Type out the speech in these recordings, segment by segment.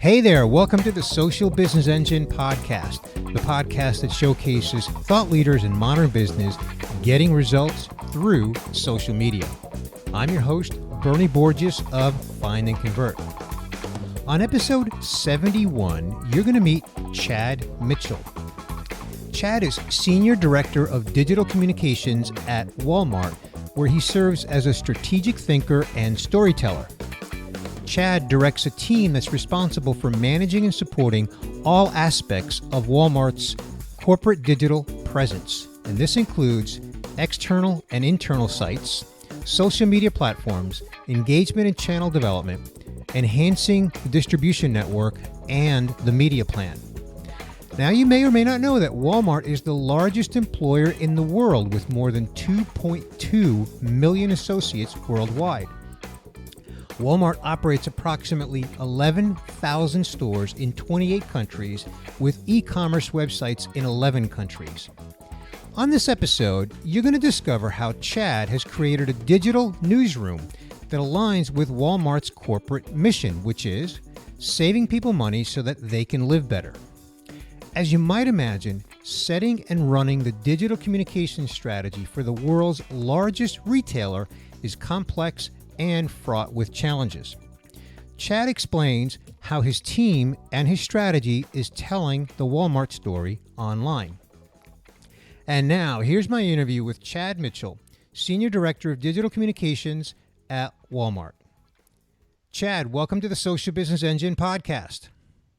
Hey there, welcome to the Social Business Engine podcast, the podcast that showcases thought leaders in modern business getting results through social media. I'm your host, Bernie Borges of Find and Convert. On episode 71, you're going to meet Chad Mitchell. Chad is Senior Director of Digital Communications at Walmart, where he serves as a strategic thinker and storyteller. Chad directs a team that's responsible for managing and supporting all aspects of Walmart's corporate digital presence. And this includes external and internal sites, social media platforms, engagement and channel development, enhancing the distribution network, and the media plan. Now, you may or may not know that Walmart is the largest employer in the world with more than 2.2 million associates worldwide. Walmart operates approximately 11,000 stores in 28 countries with e-commerce websites in 11 countries. On this episode, you're going to discover how Chad has created a digital newsroom that aligns with Walmart's corporate mission, which is saving people money so that they can live better. As you might imagine, setting and running the digital communication strategy for the world's largest retailer is complex and fraught with challenges. Chad explains how his team and his strategy is telling the Walmart story online. And now, here's my interview with Chad Mitchell, Senior Director of Digital Communications at Walmart. Chad, welcome to the Social Business Engine podcast.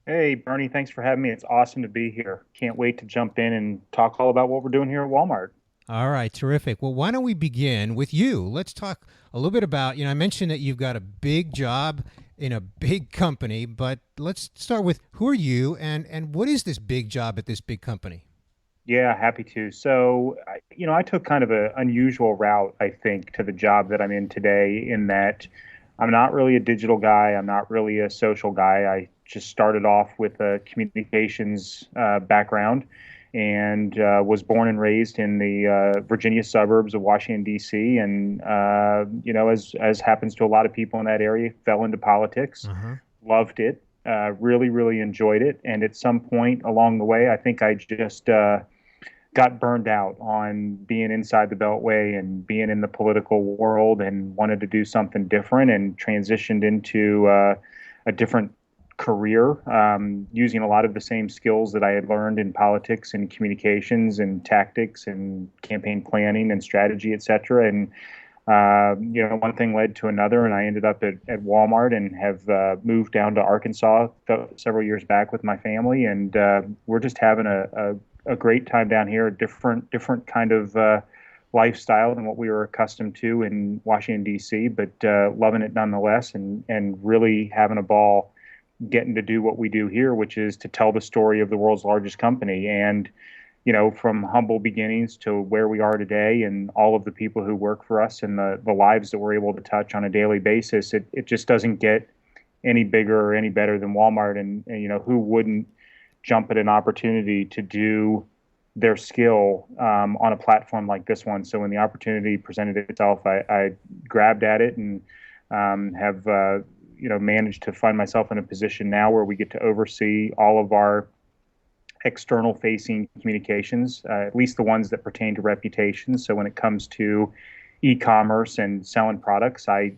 Hey, Bernie, thanks for having me. It's awesome to be here. Can't wait to jump in and talk all about what we're doing here at Walmart. All right, terrific. Well, why don't we begin with you? Let's talk a little bit about, I mentioned that you've got a big job in a big company, but let's start with who are you and what is this big job at this big company? Yeah, happy to. So, I took kind of an unusual route, I think, to the job that I'm in today in that I'm not really a digital guy. I'm not really a social guy. I just started off with a communications background and was born and raised in the Virginia suburbs of Washington, D.C. And, as happens to a lot of people in that area, fell into politics, loved it, really, really enjoyed it. And at some point along the way, I think I just got burned out on being inside the Beltway and being in the political world and wanted to do something different and transitioned into a different career, using a lot of the same skills that I had learned in politics and communications and tactics and campaign planning and strategy, et cetera. And, one thing led to another, and I ended up at Walmart and have moved down to Arkansas several years back with my family. And we're just having a great time down here, a different kind of lifestyle than what we were accustomed to in Washington, D.C., but loving it nonetheless and really having a ball getting to do what we do here, which is to tell the story of the world's largest company. And, from humble beginnings to where we are today and all of the people who work for us and the lives that we're able to touch on a daily basis, it just doesn't get any bigger or any better than Walmart. And who wouldn't jump at an opportunity to do their skill on a platform like this one? So when the opportunity presented itself, I grabbed at it and have managed to find myself in a position now where we get to oversee all of our external facing communications, at least the ones that pertain to reputation. So when it comes to e-commerce and selling products, I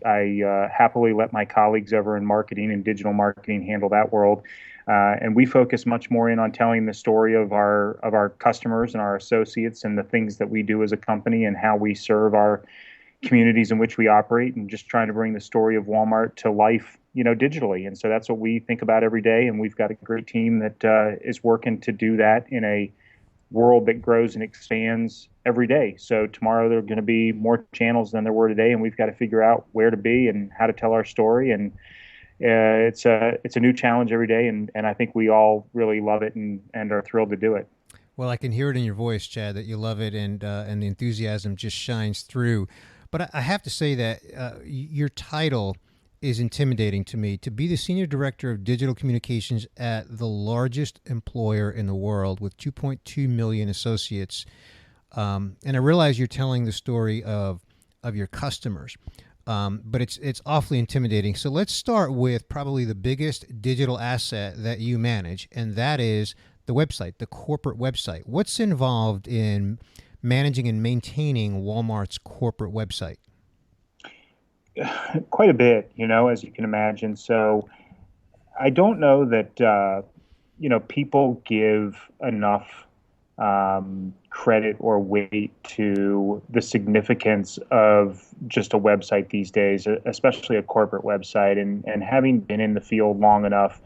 happily let my colleagues over in marketing and digital marketing handle that world. And we focus much more in on telling the story of our customers and our associates and the things that we do as a company and how we serve our communities in which we operate, and just trying to bring the story of Walmart to life, digitally. And so that's what we think about every day. And we've got a great team that is working to do that in a world that grows and expands every day. So tomorrow there are going to be more channels than there were today, and we've got to figure out where to be and how to tell our story. And it's a new challenge every day, and I think we all really love it and are thrilled to do it. Well, I can hear it in your voice, Chad, that you love it, and the enthusiasm just shines through. But I have to say that your title is intimidating to me. To be the Senior Director of Digital Communications at the largest employer in the world with 2.2 million associates. And I realize you're telling the story of your customers. but it's awfully intimidating. So let's start with probably the biggest digital asset that you manage, and that is the website, the corporate website. What's involved in managing and maintaining Walmart's corporate website? Quite a bit, as you can imagine. So I don't know that people give enough credit or weight to the significance of just a website these days, especially a corporate website. And having been in the field long enough,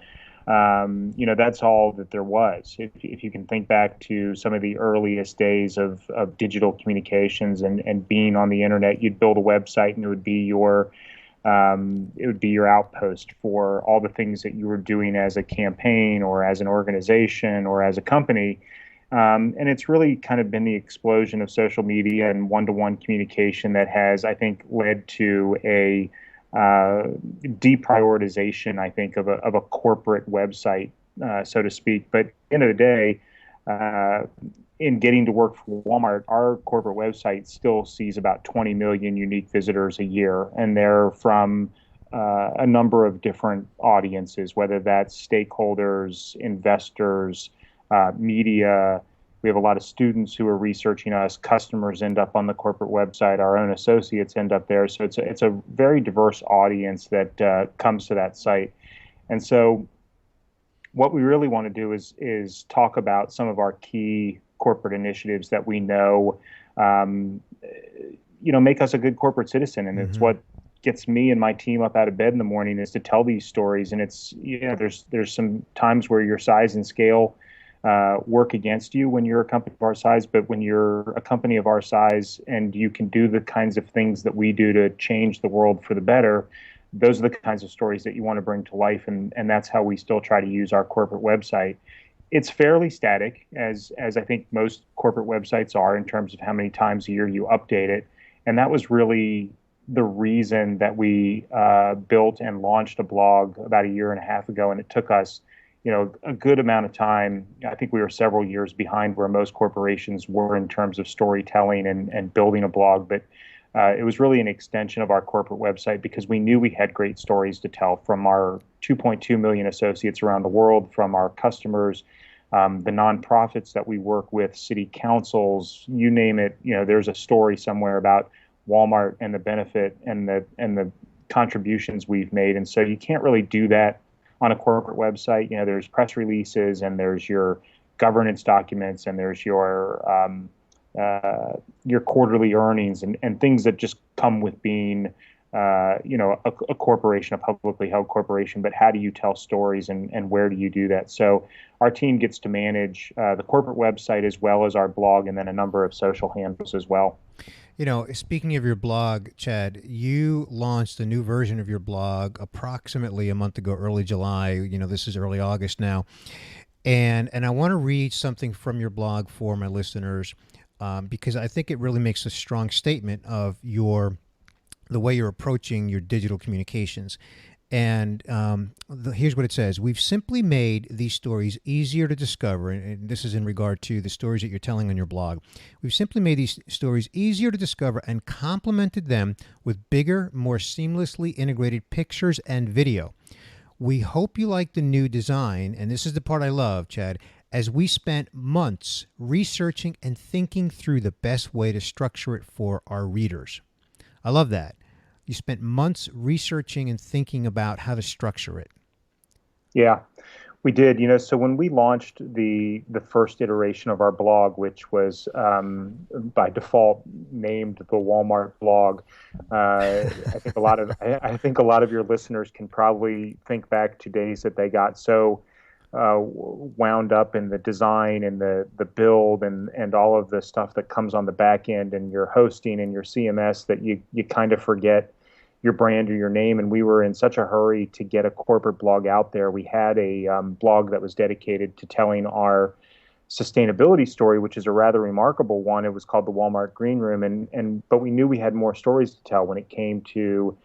that's all that there was. If you can think back to some of the earliest days of digital communications and being on the internet, you'd build a website and it would be your outpost for all the things that you were doing as a campaign or as an organization or as a company. And it's really kind of been the explosion of social media and one-to-one communication that has, I think, led to a deprioritization, I think, of a corporate website, so to speak. But at the end of the day, in getting to work for Walmart, our corporate website still sees about 20 million unique visitors a year, and they're from a number of different audiences, whether that's stakeholders, investors, media. We have a lot of students who are researching us. Customers end up on the corporate website. Our own associates end up there. So it's a very diverse audience that comes to that site. And so what we really want to do is talk about some of our key corporate initiatives that we know, make us a good corporate citizen. And it's what gets me and my team up out of bed in the morning is to tell these stories. And it's, there's some times where your size and scale work against you when you're a company of our size, but when you're a company of our size and you can do the kinds of things that we do to change the world for the better, those are the kinds of stories that you want to bring to life, and that's how we still try to use our corporate website. It's fairly static, as I think most corporate websites are, in terms of how many times a year you update it, and that was really the reason that we built and launched a blog about a year and a half ago, and it took us a good amount of time. I think we were several years behind where most corporations were in terms of storytelling and building a blog. But it was really an extension of our corporate website because we knew we had great stories to tell from our 2.2 million associates around the world, from our customers, the nonprofits that we work with, city councils, you name it. There's a story somewhere about Walmart and the benefit and the contributions we've made. And so you can't really do that on a corporate website. There's press releases and there's your governance documents and there's your quarterly earnings and things that just come with being, a corporation, a publicly held corporation. But how do you tell stories and where do you do that? So our team gets to manage the corporate website as well as our blog and then a number of social handles as well. Speaking of your blog, Chad, you launched a new version of your blog approximately a month ago, early July. This is early August now. And I want to read something from your blog for my listeners because I think it really makes a strong statement of the way you're approaching your digital communications. And here's what it says. We've simply made these stories easier to discover, and this is in regard to the stories that you're telling on your blog. We've simply made these stories easier to discover and complemented them with bigger, more seamlessly integrated pictures and video. We hope you like the new design, and this is the part I love, Chad, as we spent months researching and thinking through the best way to structure it for our readers. I love that. You spent months researching and thinking about how to structure it. Yeah, we did. So when we launched the first iteration of our blog, which was by default named the Walmart blog, I think a lot of your listeners can probably think back to days that they got so wound up in the design and the build and all of the stuff that comes on the back end and your hosting and your CMS that you kind of forget your brand or your name. And we were in such a hurry to get a corporate blog out there. We had a blog that was dedicated to telling our sustainability story, which is a rather remarkable one. It was called the Walmart Green Room, but we knew we had more stories to tell when it came to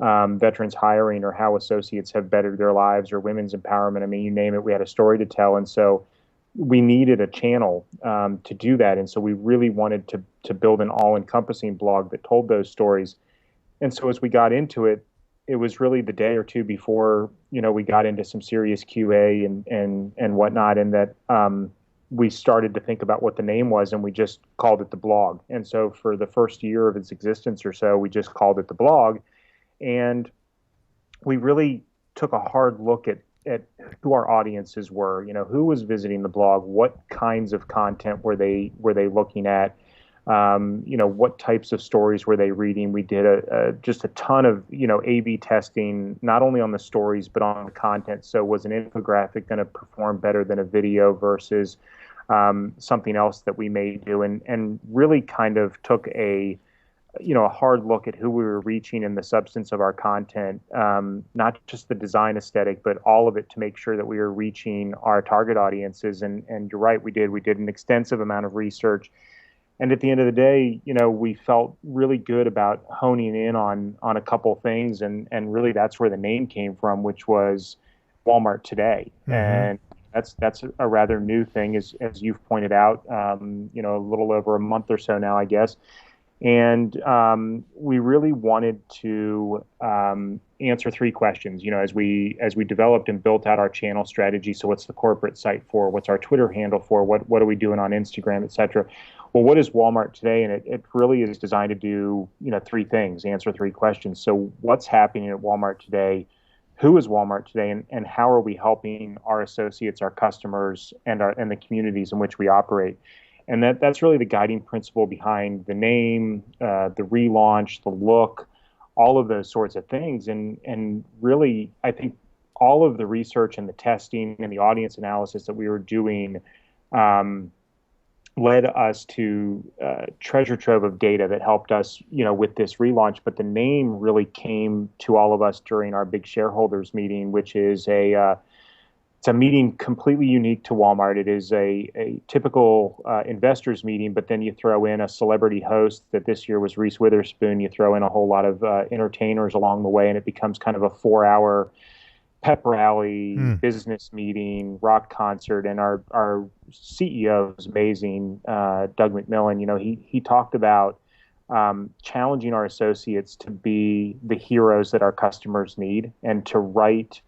veterans hiring or how associates have bettered their lives or women's empowerment. I mean, you name it, we had a story to tell. And so we needed a channel to do that. And so we really wanted to build an all-encompassing blog that told those stories. And so as we got into it, it was really the day or two before, we got into some serious QA and whatnot, and that we started to think about what the name was, and we just called it the blog. And so for the first year of its existence or so, we just called it the blog, and we really took a hard look at who our audiences were. Who was visiting the blog, what kinds of content were they looking at, what types of stories were they reading. We did just a ton of A/B testing, not only on the stories but on the content. So was an infographic going to perform better than a video versus something else that we may do, and really kind of took a hard look at who we were reaching and the substance of our content, not just the design aesthetic, but all of it, to make sure that we were reaching our target audiences. And you're right, we did an extensive amount of research. And at the end of the day, we felt really good about honing in on a couple things, and really that's where the name came from, which was Walmart Today. Mm-hmm. And that's a rather new thing, as you've pointed out, a little over a month or so now, I guess. And we really wanted to answer three questions, as we developed and built out our channel strategy. So what's the corporate site for? What's our Twitter handle for? What are we doing on Instagram, et cetera? Well, what is Walmart Today? And it really is designed to do, three things, answer three questions. So what's happening at Walmart today? Who is Walmart today? And how are we helping our associates, our customers, and the communities in which we operate? And that's really the guiding principle behind the name, the relaunch, the look, all of those sorts of things. And really, I think all of the research and the testing and the audience analysis that we were doing led us to treasure trove of data that helped us, with this relaunch. But the name really came to all of us during our big shareholders meeting, which is it's a meeting completely unique to Walmart. It is a typical investors meeting, but then you throw in a celebrity host that this year was Reese Witherspoon. You throw in a whole lot of entertainers along the way, and it becomes kind of a 4-hour pep rally, business meeting, rock concert. And our CEO is amazing, Doug McMillan. He talked about challenging our associates to be the heroes that our customers need, and to write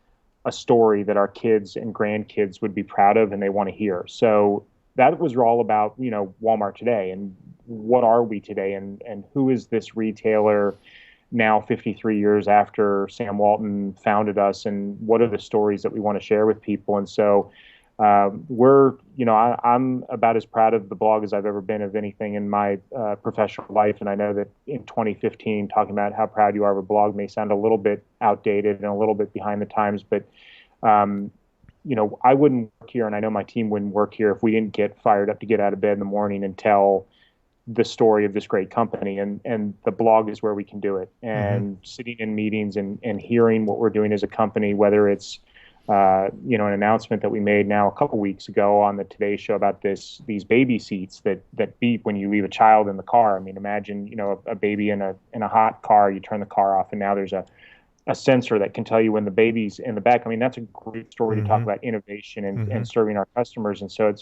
a story that our kids and grandkids would be proud of and they want to hear. So that was all about, Walmart Today, and what are we today, and who is this retailer now 53 years after Sam Walton founded us, and what are the stories that we want to share with people. And so I'm about as proud of the blog as I've ever been of anything in my professional life. And I know that in 2015, talking about how proud you are of a blog may sound a little bit outdated and a little bit behind the times, but I wouldn't work here, and I know my team wouldn't work here if we didn't get fired up to get out of bed in the morning and tell the story of this great company. And the blog is where we can do it. And sitting in meetings and hearing what we're doing as a company, whether it's an announcement that we made now a couple weeks ago on the Today Show about these baby seats that beep when you leave a child in the car. I mean, imagine a baby in a hot car. You turn the car off, and now there's a sensor that can tell you when the baby's in the back. I mean, that's a great story to talk about innovation and serving our customers. And so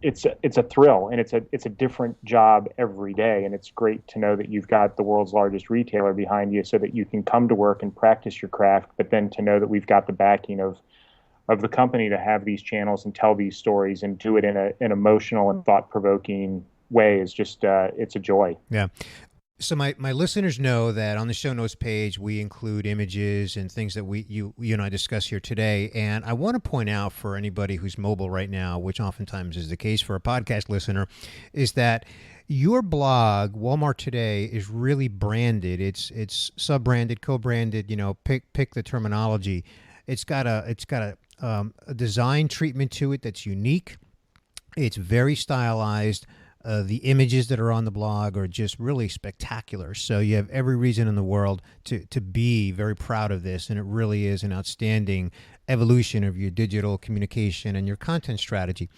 it's a thrill, and it's a different job every day. And it's great to know that you've got the world's largest retailer behind you, so that you can come to work and practice your craft, but then to know that we've got the backing of the company to have these channels and tell these stories and do it in an emotional and thought-provoking way is just it's a joy. Yeah. So my listeners know that on the show notes page, we include images and things that you and I discuss here today. And I want to point out for anybody who's mobile right now, which oftentimes is the case for a podcast listener, is that your blog, Walmart Today, is really branded. It's sub-branded, co-branded, pick the terminology. It's got a design treatment to it that's unique. It's very stylized. The images that are on the blog are just really spectacular. So you have every reason in the world to be very proud of this. And it really is an outstanding evolution of your digital communication and your content strategy.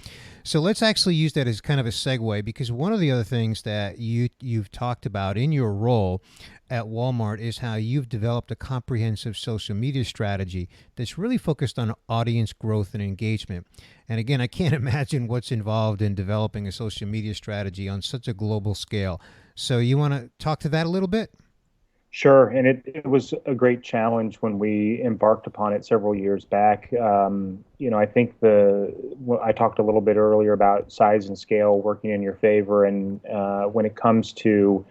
So let's actually use that as kind of a segue, because one of the other things that you've talked about in your role at Walmart is how you've developed a comprehensive social media strategy that's really focused on audience growth and engagement. And again, I can't imagine what's involved in developing a social media strategy on such a global scale. So you want to talk to that a little bit? Sure, and it was a great challenge when we embarked upon it several years back. I think I talked a little bit earlier about size and scale working in your favor, and when it comes to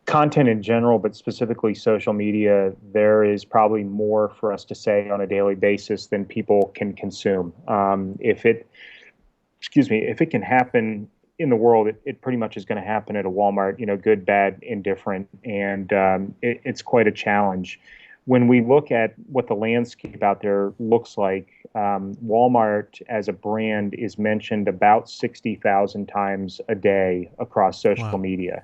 content in general, but specifically social media, there is probably more for us to say on a daily basis than people can consume. If it can happen in the world, it pretty much is going to happen at a Walmart, good, bad, indifferent. And it's quite a challenge. When we look at what the landscape out there looks like, Walmart as a brand is mentioned about 60,000 times a day across social Wow. media.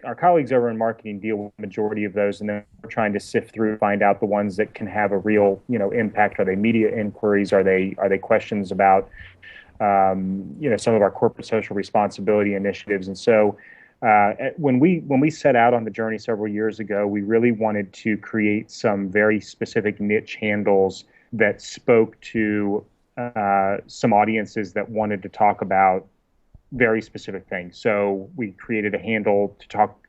Our colleagues over in marketing deal with the majority of those, and then we're trying to sift through, find out the ones that can have a real, impact. Are they media inquiries? Are they questions about some of our corporate social responsibility initiatives. And so when we set out on the journey several years ago, we really wanted to create some very specific niche handles that spoke to some audiences that wanted to talk about very specific things. So we created a handle to talk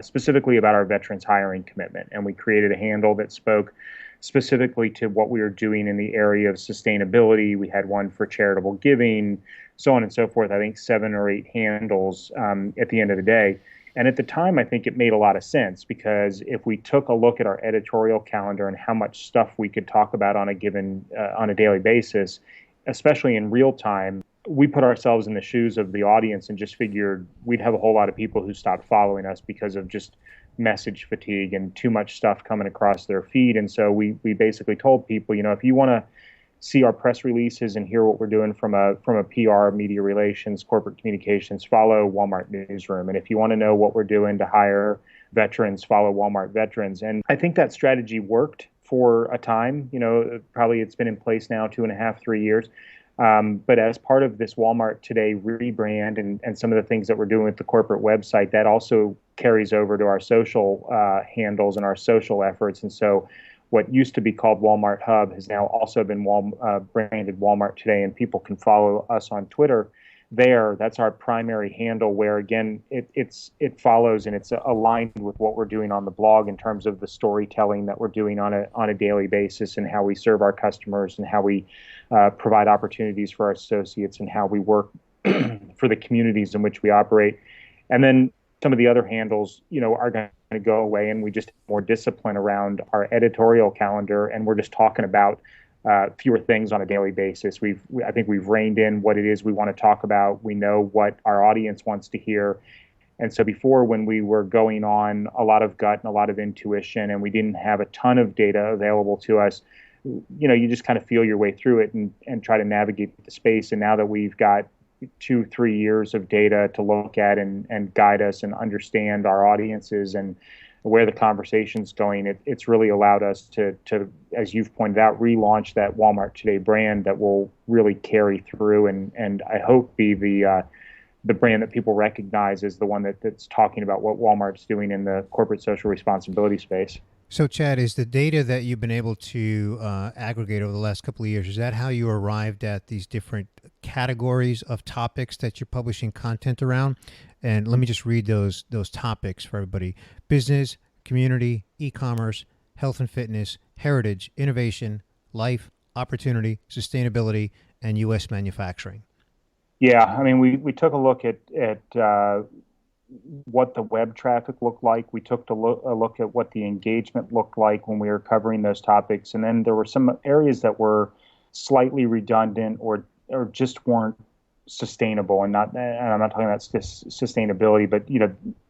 specifically about our veterans hiring commitment, and we created a handle that spoke specifically to what we were doing in the area of sustainability. We had one for charitable giving, so on and so forth. I think 7 or 8 handles at the end of the day. And at the time, I think it made a lot of sense, because if we took a look at our editorial calendar and how much stuff we could talk about on a daily basis, especially in real time, we put ourselves in the shoes of the audience and just figured we'd have a whole lot of people who stopped following us because of just message fatigue and too much stuff coming across their feed. And so we basically told people, if you want to see our press releases and hear what we're doing from a PR, media relations, corporate communications, follow Walmart Newsroom. And if you want to know what we're doing to hire veterans, follow Walmart Veterans. And I think that strategy worked for a time. Probably it's been in place now 2.5, 3 years. But as part of this Walmart Today rebrand and some of the things that we're doing with the corporate website, that also carries over to our social handles and our social efforts. And so what used to be called Walmart Hub has now also been branded Walmart Today, and people can follow us on Twitter there. That's our primary handle, where again it follows and it's aligned with what we're doing on the blog in terms of the storytelling that we're doing on a daily basis, and how we serve our customers, and how we provide opportunities for our associates, and how we work for the communities in which we operate. And then some of the other handles, are going to go away, and we just have more discipline around our editorial calendar, and we're just talking about fewer things on a daily basis. I think we've reined in what it is we want to talk about. We know what our audience wants to hear. And so before, when we were going on a lot of gut and a lot of intuition, and we didn't have a ton of data available to us, you just kind of feel your way through it and try to navigate the space. And now that we've got 2-3 years of data to look at and guide us and understand our audiences and where the conversation's going, it's really allowed us to, as you've pointed out, relaunch that Walmart Today brand that will really carry through, and I hope be the brand that people recognize as the one that's talking about what Walmart's doing in the corporate social responsibility space. So, Chad, is the data that you've been able to aggregate over the last couple of years, is that how you arrived at these different categories of topics that you're publishing content around? And let me just read those topics for everybody: business, community, e-commerce, health and fitness, heritage, innovation, life, opportunity, sustainability, and U.S. manufacturing. Yeah, I mean, we took a look at what the web traffic looked like. We took a look at what the engagement looked like when we were covering those topics. And then there were some areas that were slightly redundant or just weren't sustainable. And I'm not talking about sustainability, but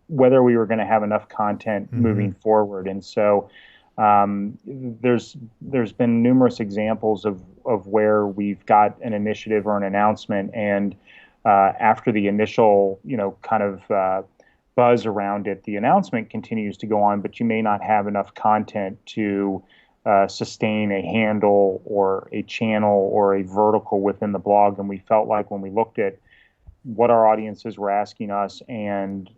whether we were going to have enough content moving forward. And so there's been numerous examples of where we've got an initiative or an announcement, and after the initial, kind of buzz around it, the announcement continues to go on, but you may not have enough content to sustain a handle or a channel or a vertical within the blog. And we felt like when we looked at what our audiences were asking us, and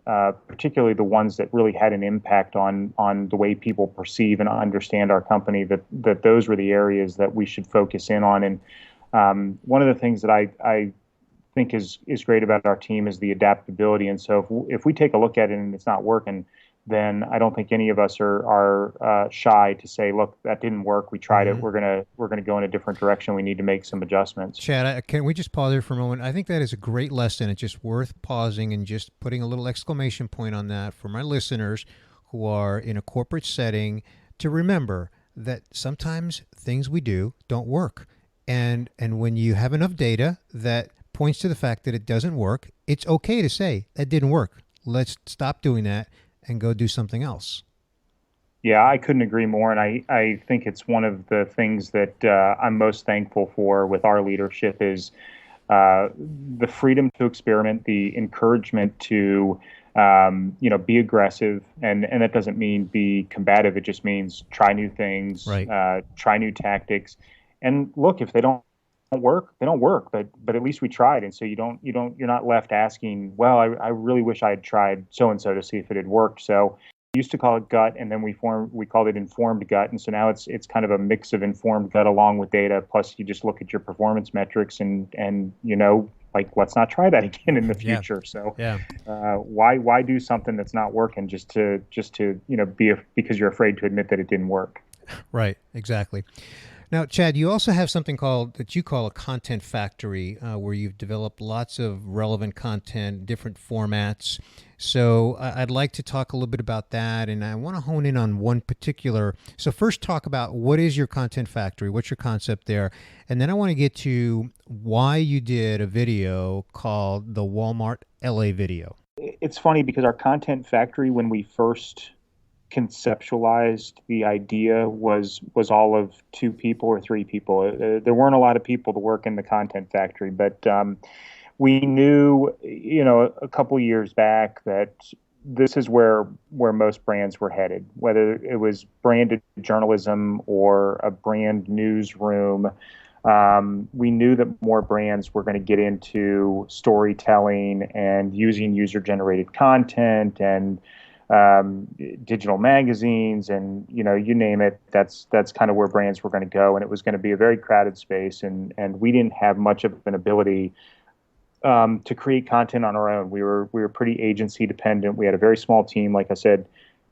particularly the ones that really had an impact on the way people perceive and understand our company, that those were the areas that we should focus in on. And one of the things that I think is great about our team is the adaptability. And so if we take a look at it and it's not working, then I don't think any of us are shy to say, look, that didn't work. We tried it. Hmm. We're gonna go in a different direction. We need to make some adjustments. Chad, can we just pause there for a moment? I think that is a great lesson. It's just worth pausing and just putting a little exclamation point on that for my listeners who are in a corporate setting to remember that sometimes things we do don't work. And when you have enough data that points to the fact that it doesn't work, it's okay to say that didn't work. Let's stop doing that and go do something else. Yeah, I couldn't agree more. And I think it's one of the things that I'm most thankful for with our leadership is uh, the freedom to experiment, the encouragement to, be aggressive. And that doesn't mean be combative. It just means try new things, Right. try new tactics. And look, if they don't work, they don't work, but at least we tried. And so you're not left asking, well, I really wish I had tried so and so to see if it had worked. So we used to call it gut, and then we called it informed gut, and so now it's kind of a mix of informed gut along with data. Plus, you just look at your performance metrics, and like, let's not try that again in the Yeah. future. So Yeah. why do something that's not working just to because you're afraid to admit that it didn't work? Right. Exactly. Now, Chad, you also have something called that you call a content factory, where you've developed lots of relevant content, different formats. So I'd like to talk a little bit about that, and I want to hone in on one particular. So first, talk about what is your content factory, what's your concept there, and then I want to get to why you did a video called the Walmart LA video. It's funny because our content factory, when we first conceptualized the idea, was all of two people or three people. There weren't a lot of people to work in the content factory, but we knew, a couple of years back that this is where most brands were headed, whether it was branded journalism or a brand newsroom. We knew that more brands were going to get into storytelling and using user-generated content and digital magazines, and you name it. That's kind of where brands were going to go, and it was going to be a very crowded space, and we didn't have much of an ability to create content on our own. We were pretty agency dependent. We had a very small team, like I said.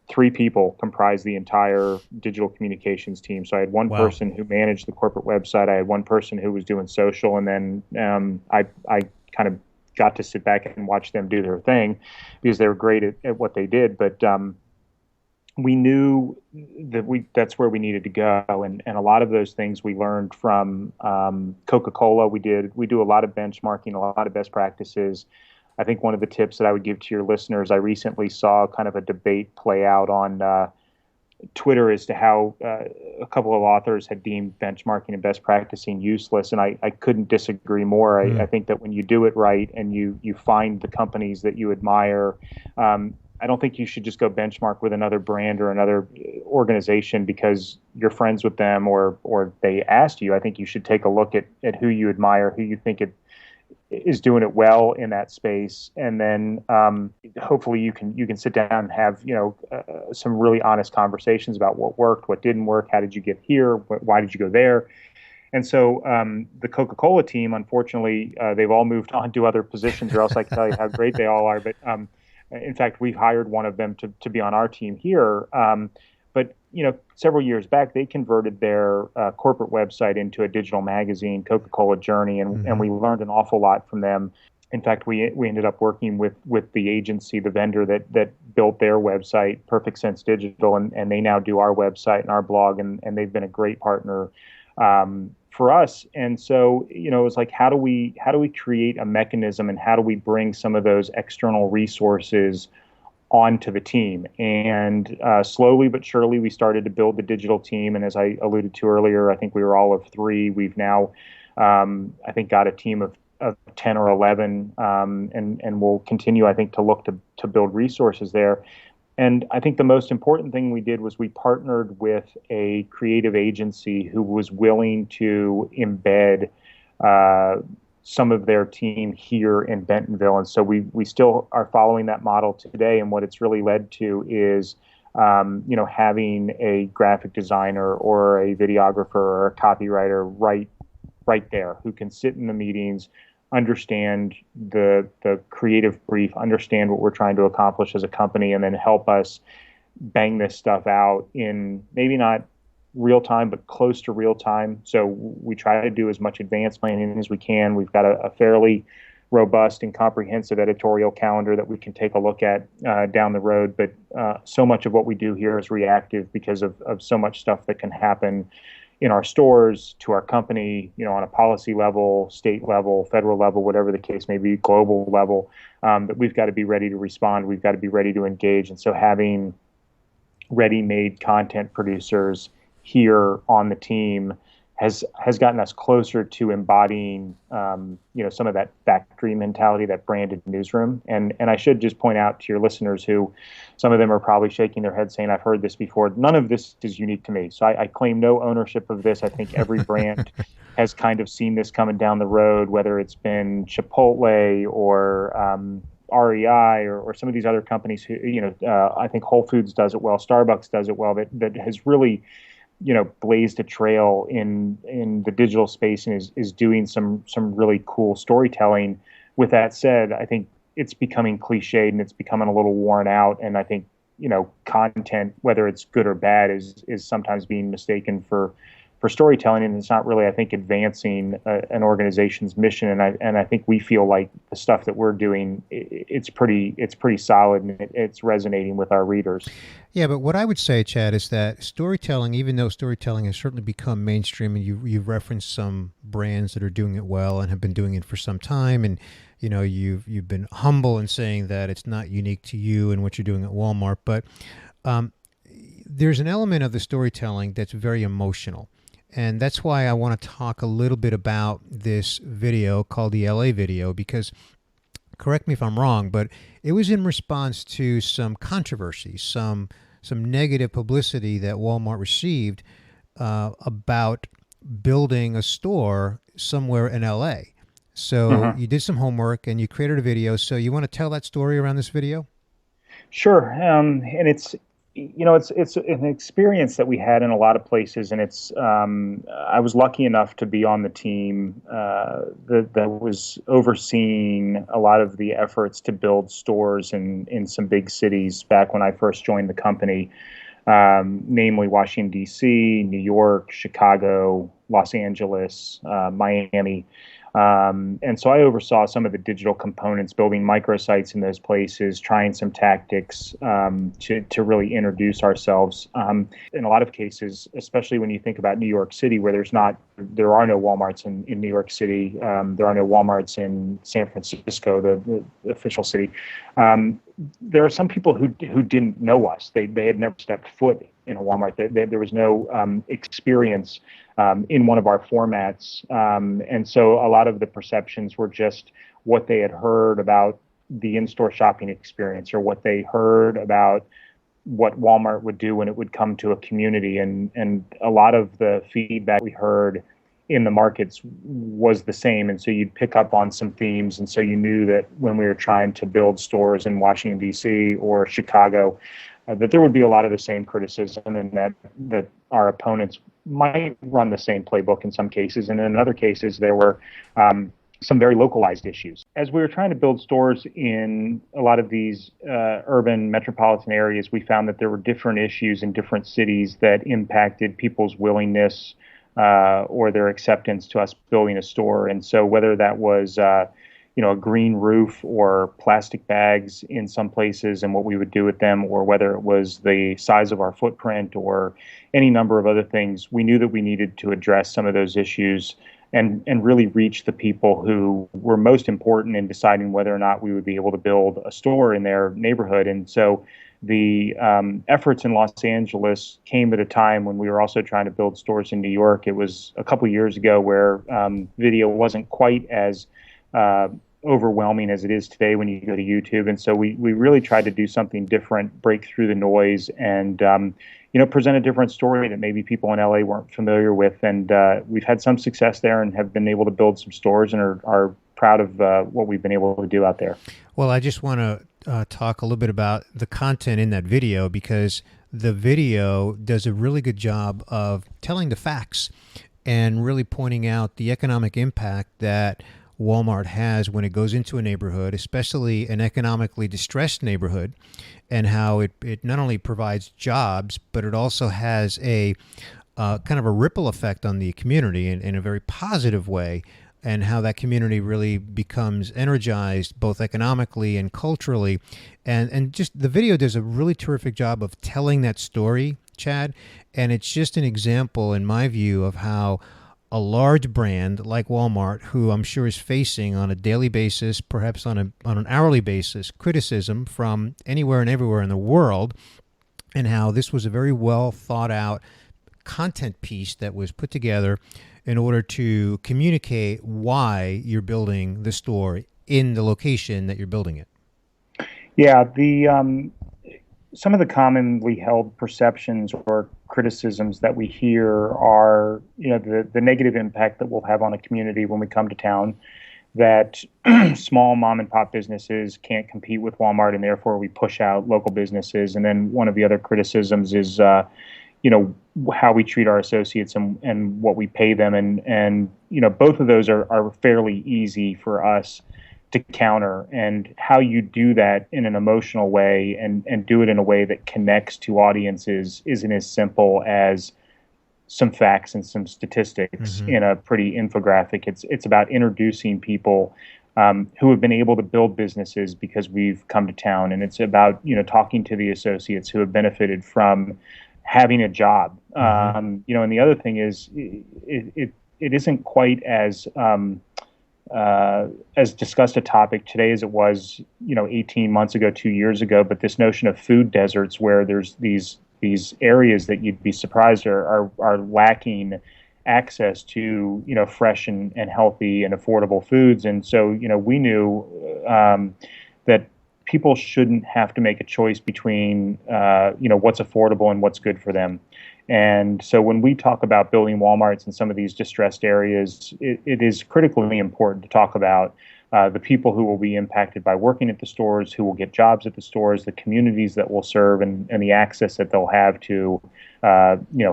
Three people comprised the entire digital communications team. So I had one Wow. person who managed the corporate website. I had one person who was doing social, and then I kind of got to sit back and watch them do their thing because they were great at what they did. But we knew that that's where we needed to go, and a lot of those things we learned from Coca-Cola. We do a lot of benchmarking, a lot of best practices. I think one of the tips that I would give to your listeners, I recently saw kind of a debate play out on Twitter as to how a couple of authors had deemed benchmarking and best practicing useless, and I couldn't disagree more. I think that when you do it right and you find the companies that you admire, I don't think you should just go benchmark with another brand or another organization because you're friends with them or they asked you. I think you should take a look at who you admire, who you think is doing it well in that space, and then hopefully you can sit down and have some really honest conversations about what worked, what didn't work, how did you get here, why did you go there. And so the Coca-Cola team, unfortunately, they've all moved on to other positions, or else I can tell you how great they all are. But in fact, we hired one of them to be on our team here. But several years back, they converted their corporate website into a digital magazine, Coca-Cola Journey, and we learned an awful lot from them. In fact, we ended up working with the agency, the vendor that built their website, Perfect Sense Digital, and they now do our website and our blog, and they've been a great partner for us. And so, it was like, how do we create a mechanism, and how do we bring some of those external resources onto the team? And slowly but surely, we started to build the digital team. And as I alluded to earlier, I think we were all of three. We've now, I think, got a team of 10 or 11, and we'll continue, I think, to look to build resources there. And I think the most important thing we did was we partnered with a creative agency who was willing to embed some of their team here in Bentonville. And so we still are following that model today. And what it's really led to is, having a graphic designer or a videographer or a copywriter right there who can sit in the meetings, understand the creative brief, understand what we're trying to accomplish as a company, and then help us bang this stuff out in maybe not real time, but close to real time. So we try to do as much advanced planning as we can. We've got a fairly robust and comprehensive editorial calendar that we can take a look at down the road. But so much of what we do here is reactive because of so much stuff that can happen in our stores, to our company, on a policy level, state level, federal level, whatever the case may be, global level, that we've got to be ready to respond. We've got to be ready to engage. And so having ready-made content producers here on the team has gotten us closer to embodying, some of that factory mentality, that branded newsroom. And I should just point out to your listeners, who some of them are probably shaking their heads saying, I've heard this before. None of this is unique to me. So I claim no ownership of this. I think every brand has kind of seen this coming down the road, whether it's been Chipotle or REI or some of these other companies who, I think Whole Foods does it well, Starbucks does it well, that has really blazed a trail in the digital space and is doing some really cool storytelling. With that said, I think it's becoming cliched and it's becoming a little worn out. And I think, content, whether it's good or bad, is sometimes being mistaken for storytelling, and it's not really, I think, advancing an organization's mission. And I think we feel like the stuff that we're doing, it's pretty solid, and it's resonating with our readers. Yeah, but what I would say, Chad, is that storytelling, even though storytelling has certainly become mainstream, and you've referenced some brands that are doing it well and have been doing it for some time, and you've been humble in saying that it's not unique to you and what you're doing at Walmart, but there's an element of the storytelling that's very emotional. And that's why I want to talk a little bit about this video called the LA video, because, correct me if I'm wrong, but it was in response to some controversy, some negative publicity that Walmart received about building a store somewhere in LA. So you did some homework and you created a video. So you want to tell that story around this video? Sure. And it's an experience that we had in a lot of places, and I was lucky enough to be on the team that was overseeing a lot of the efforts to build stores in some big cities back when I first joined the company, namely Washington, D.C., New York, Chicago, Los Angeles, Miami. And so I oversaw some of the digital components, building microsites in those places, trying some tactics to really introduce ourselves. In a lot of cases, especially when you think about New York City, where there are no Walmarts in New York City, there are no Walmarts in San Francisco, the official city. There are some people who didn't know us. They had never stepped foot in a Walmart. There was no experience in one of our formats. And so a lot of the perceptions were just what they had heard about the in-store shopping experience, or what they heard about what Walmart would do when it would come to a community. And a lot of the feedback we heard in the markets was the same. And so you'd pick up on some themes. And so you knew that when we were trying to build stores in Washington, D.C. or Chicago, that there would be a lot of the same criticism, and that our opponents might run the same playbook in some cases. And in other cases, there were some very localized issues. As we were trying to build stores in a lot of these urban metropolitan areas, we found that there were different issues in different cities that impacted people's willingness or their acceptance to us building a store. And so whether that was a green roof or plastic bags in some places and what we would do with them, or whether it was the size of our footprint or any number of other things, we knew that we needed to address some of those issues and really reach the people who were most important in deciding whether or not we would be able to build a store in their neighborhood. And so the efforts in Los Angeles came at a time when we were also trying to build stores in New York. It was a couple of years ago where video wasn't quite as overwhelming as it is today when you go to YouTube. And so we really tried to do something different, break through the noise, and present a different story that maybe people in LA weren't familiar with. And we've had some success there and have been able to build some stores and are proud of what we've been able to do out there. Well, I just want to talk a little bit about the content in that video, because the video does a really good job of telling the facts and really pointing out the economic impact that Walmart has when it goes into a neighborhood, especially an economically distressed neighborhood, and how it not only provides jobs, but it also has a kind of a ripple effect on the community in a very positive way, and how that community really becomes energized both economically and culturally. And just the video does a really terrific job of telling that story, Chad. And it's just an example, in my view, of how a large brand like Walmart, who I'm sure is facing on a daily basis, perhaps on an hourly basis, criticism from anywhere and everywhere in the world, and how this was a very well thought out content piece that was put together in order to communicate why you're building the store in the location that you're building it. Yeah, the some of the commonly held perceptions or criticisms that we hear are, the negative impact that we'll have on a community when we come to town, that small mom and pop businesses can't compete with Walmart and therefore we push out local businesses. And then one of the other criticisms is, how we treat our associates and what we pay them. And both of those are fairly easy for us to counter, and how you do that in an emotional way and do it in a way that connects to audiences isn't as simple as some facts and some statistics in a pretty infographic. It's about introducing people who have been able to build businesses because we've come to town, and it's about talking to the associates who have benefited from having a job. And the other thing is it isn't quite as discussed a topic today as it was, 18 months ago, 2 years ago. But this notion of food deserts, where there's these areas that you'd be surprised are lacking access to, fresh and healthy and affordable foods. And so, we knew that people shouldn't have to make a choice between, what's affordable and what's good for them. And so when we talk about building Walmarts in some of these distressed areas, it is critically important to talk about the people who will be impacted by working at the stores, who will get jobs at the stores, the communities that we'll serve, and the access that they'll have to,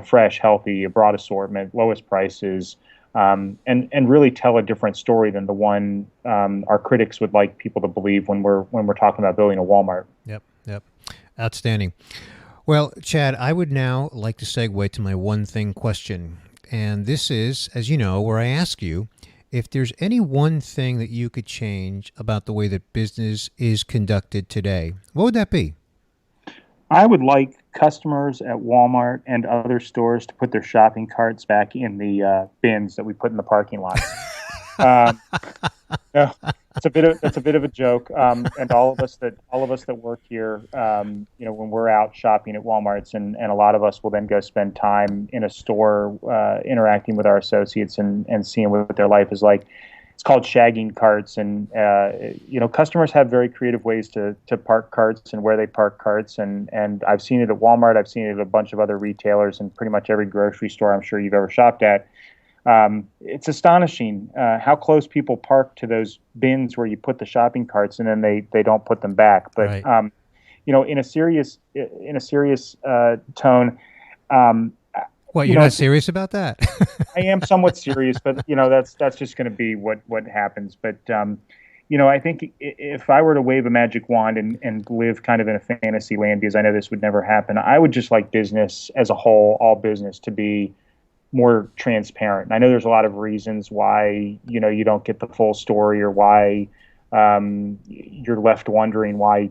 fresh, healthy, a broad assortment, lowest prices, and really tell a different story than the one our critics would like people to believe when we're talking about building a Walmart. Yep. Outstanding. Well, Chad, I would now like to segue to my one thing question. And this is, as you know, where I ask you if there's any one thing that you could change about the way that business is conducted today. What would that be? I would like customers at Walmart and other stores to put their shopping carts back in the bins that we put in the parking lots. No, it's a bit of a joke. And all of us that work here, when we're out shopping at Walmart's, and a lot of us will then go spend time in a store, interacting with our associates and seeing what their life is like. It's called shagging carts, and customers have very creative ways to park carts and where they park carts, and I've seen it at Walmart. I've seen it at a bunch of other retailers, and pretty much every grocery store I'm sure you've ever shopped at. It's astonishing how close people park to those bins where you put the shopping carts, and then they don't put them back. But right. In a serious tone. What, you're not serious about that? I am somewhat serious, but that's just going to be what happens. But I think if I were to wave a magic wand and live kind of in a fantasy land, because I know this would never happen, I would just like business as a whole, all business, to be more transparent. And I know there's a lot of reasons why you don't get the full story, or why you're left wondering why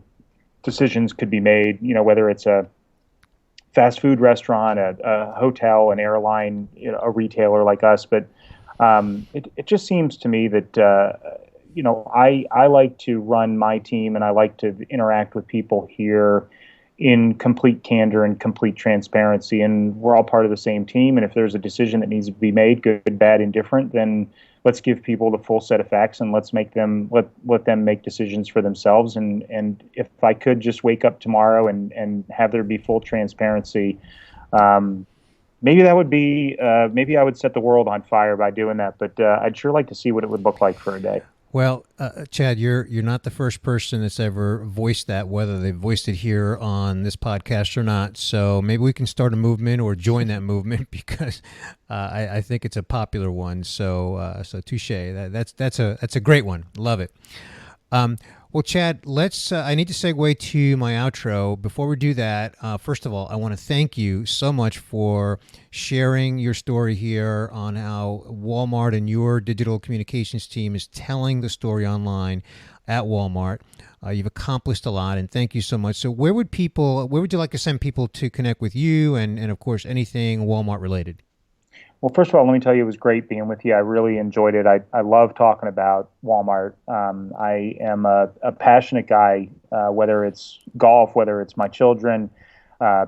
decisions could be made. Whether it's a fast food restaurant, a hotel, an airline, a retailer like us. But it just seems to me that I like to run my team, and I like to interact with people here in complete candor and complete transparency, and we're all part of the same team. And if there's a decision that needs to be made, good, bad, indifferent, then let's give people the full set of facts, and let's make them let them make decisions for themselves. And if I could just wake up tomorrow and have there be full transparency, maybe that would be maybe I would set the world on fire by doing that. But I'd sure like to see what it would look like for a day. Well, Chad, you're not the first person that's ever voiced that, whether they've voiced it here on this podcast or not. So maybe we can start a movement or join that movement because I think it's a popular one. So touche. That's a great one. Love it. Well, Chad, let's. I need to segue to my outro. Before we do that, first of all, I want to thank you so much for sharing your story here on how Walmart and your digital communications team is telling the story online at Walmart. You've accomplished a lot, and thank you so much. So, where would you like to send people to connect with you, and of course, anything Walmart related? Well, first of all, let me tell you, it was great being with you. I really enjoyed it. I love talking about Walmart. I am a passionate guy, whether it's golf, whether it's my children.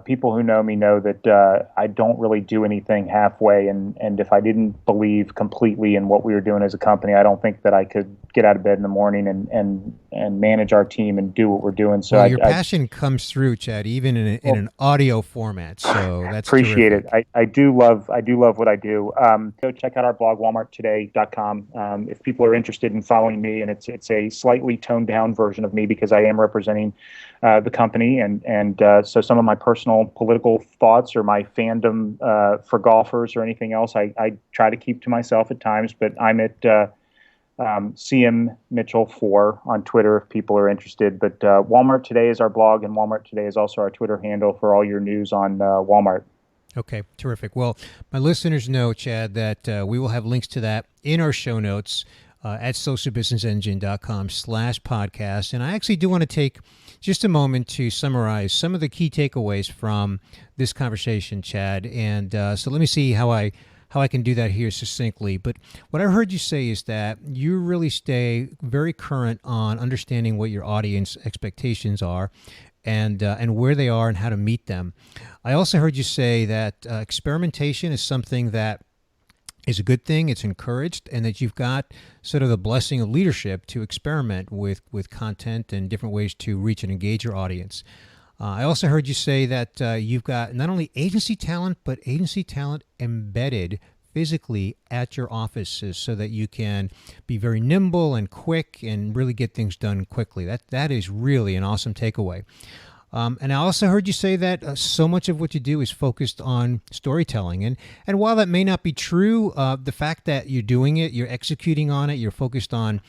People who know me know that I don't really do anything halfway. And if I didn't believe completely in what we were doing as a company, I don't think that I could get out of bed in the morning and manage our team and do what we're doing. So well, your passion comes through, Chad, even in an audio format. So that's appreciate terrific. it. I do love what I do. Go check out our blog, walmarttoday.com. If people are interested in following me, and it's a slightly toned down version of me because I am representing the company, and so some of my personal political thoughts or my fandom for golfers or anything else, I try to keep to myself at times. But I'm at CM Mitchell 4 on Twitter if people are interested. But Walmart Today is our blog, and Walmart Today is also our Twitter handle for all your news on Walmart. Okay, terrific. Well, my listeners know, Chad, that we will have links to that in our show notes at socialbusinessengine.com/podcast. And I actually do want to take just a moment to summarize some of the key takeaways from this conversation, Chad. And so let me see how I can do that here succinctly. But what I heard you say is that you really stay very current on understanding what your audience expectations are and where they are and how to meet them. I also heard you say that experimentation is something that is a good thing. It's encouraged, and that you've got sort of the blessing of leadership to experiment with content and different ways to reach and engage your audience. I also heard you say that you've got not only agency talent, but agency talent embedded physically at your offices so that you can be very nimble and quick and really get things done quickly. That is really an awesome takeaway. And I also heard you say that so much of what you do is focused on storytelling. And while that may not be true, the fact that you're doing it, you're executing on it, you're focused on,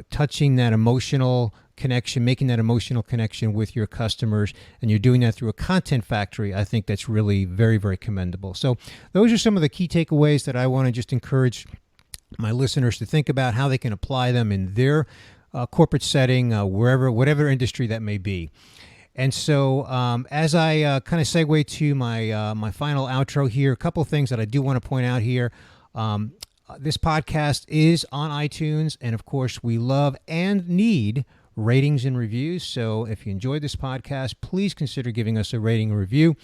touching that emotional connection, making that emotional connection with your customers, and you're doing that through a content factory, I think that's really very, very commendable. So those are some of the key takeaways that I want to just encourage my listeners to think about, how they can apply them in their corporate setting, whatever industry that may be. And so as I kind of segue to my final outro here, a couple of things that I do want to point out here. This podcast is on iTunes, and of course, we love and need ratings and reviews. So if you enjoyed this podcast, please consider giving us a rating and review.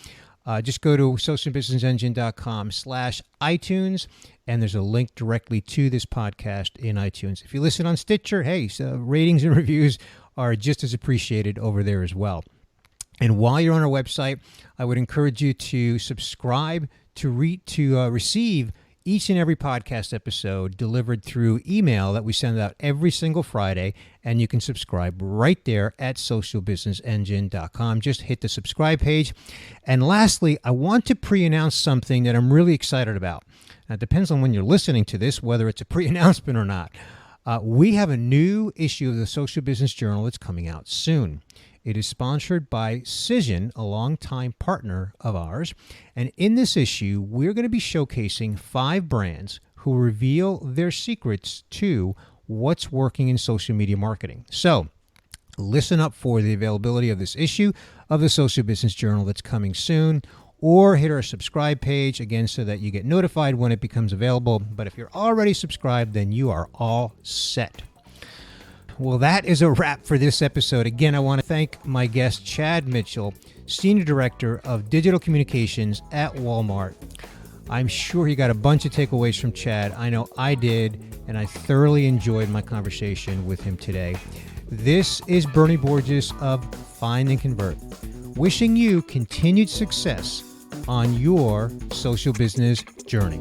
Just go to socialbusinessengine.com/iTunes, and there's a link directly to this podcast in iTunes. If you listen on Stitcher, hey, ratings and reviews are just as appreciated over there as well. And while you're on our website, I would encourage you to subscribe to receive each and every podcast episode delivered through email that we send out every single Friday. And you can subscribe right there at socialbusinessengine.com. Just hit the subscribe page. And lastly, I want to pre-announce something that I'm really excited about. Now, it depends on when you're listening to this, whether it's a pre-announcement or not. We have a new issue of the Social Business Journal that's coming out soon. It is sponsored by Cision, a longtime partner of ours. And in this issue, we're going to be showcasing 5 brands who reveal their secrets to what's working in social media marketing. So listen up for the availability of this issue of the Social Business Journal that's coming soon, or hit our subscribe page, again, so that you get notified when it becomes available. But if you're already subscribed, then you are all set. Well, that is a wrap for this episode. Again, I want to thank my guest, Chad Mitchell, Senior Director of Digital Communications at Walmart. I'm sure you got a bunch of takeaways from Chad. I know I did, and I thoroughly enjoyed my conversation with him today. This is Bernie Borges of Find and Convert, wishing you continued success on your social business journey.